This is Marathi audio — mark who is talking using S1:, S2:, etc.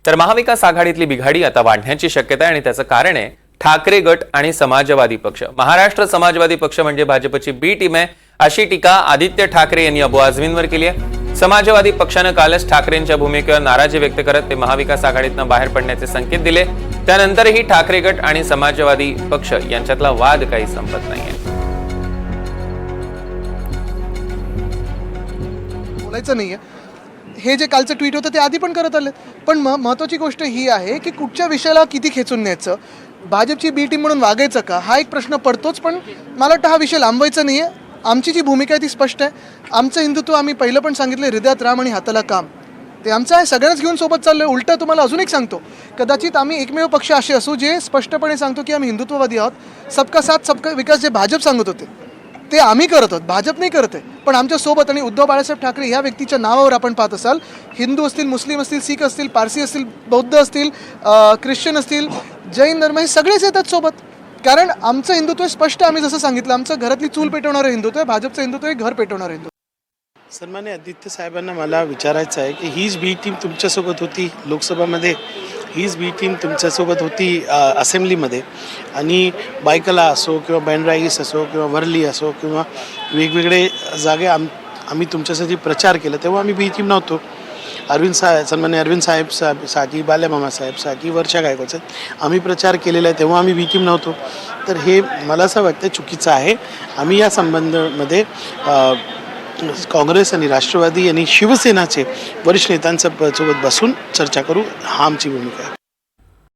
S1: तर महाविकास आघाडीतली बिघाडी आता वाढण्याची शक्यता आहे आणि त्याचं कारण आहे ठाकरे गट आणि समाजवादी पक्ष। महाराष्ट्र समाजवादी पक्ष म्हणजे भाजपची बी टीम आहे अशी टीका आदित्य ठाकरे यांनी अबू आझमींवर केली आहे। समाजवादी पक्षाने कालच ठाकरेंच्या भूमिकेवर नाराजी व्यक्त करत ते महाविकास आघाडीतून बाहेर पडण्याचे संकेत दिले। त्यानंतरही ठाकरे गट आणि समाजवादी पक्ष यांच्यातला वाद काही संपत नाहीये।
S2: बोलायचं नाहीये, हे जे कालचं ट्विट होतं ते आधी पण करत आले, पण महत्त्वाची गोष्ट ही आहे की कुठच्या विषयाला किती खेचून न्यायचं, भाजपची बी टीम म्हणून वागायचं का, हा एक प्रश्न पडतोच। पण मला वाटतं हा विषय लांबवायचा नाही आहे। आमची जी भूमिका आहे ती स्पष्ट आहे। आमचं हिंदुत्व आम्ही पहिलं पण सांगितलं, हृदयात राम आणि हाताला काम, ते आमचं आहे। सगळ्यांच घेऊन सोबत चाललो आहे। उलटं तुम्हाला अजून एक सांगतो, कदाचित आम्ही एकमेव पक्ष असे असू जे स्पष्टपणे सांगतो की आम्ही हिंदुत्ववादी आहोत। सबका साथ सबका विकास जे भाजप सांगत होते ते आम्ही करत आहोत, भाजप नाही करत आहे। पण आमच्या सोबत आणि उद्धव बाळासाहेब ठाकरे ह्या व्यक्तीच्या नावावर आपण पाहत असाल, हिंदू असतील, मुस्लिम असतील, शीख असतील, पारसी असतील, बौद्ध असतील, ख्रिश्चन असतील, जैन धर्म, हे सगळेच येतात सोबत। कारण आमचं हिंदुत्व स्पष्ट, आम्ही जसं सांगितलं, आमचं घरातली चूल पेटवणारं हिंदुत्व आहे, भाजपचं हिंदुत्व हे घर पेटवणारं हिंदुत्व।
S3: सन्मान्य आदित्य साहेबांना मला विचारायचं आहे की हीच बी टीम तुमच्यासोबत होती लोकसभामध्ये, हीच बी टीम तुमच्यासोबत होती असेंब्लीमध्ये, आणि बायकला असो किंवा बँड्राईस असो किंवा वर्ली असो किंवा वेगवेगळे जागे आम्ही तुमच्यासाठी प्रचार केला तेव्हा आम्ही बी टीम नव्हतो। सन्मान्य अरविंद साहेब बालेमामा साहेब वर्षा गायकवाड साहेब आम्ही प्रचार केलेला आहे तेव्हा आम्ही बी टीम नव्हतो। तर हे मला असं वाटतं चुकीचं आहे। आम्ही या संबंधामध्ये काँग्रेस आणि राष्ट्रवादी आणि शिवसेनाचे वरिष्ठ नेत्यांसोबत बसून चर्चा करू, हा आमची भूमिका आहे।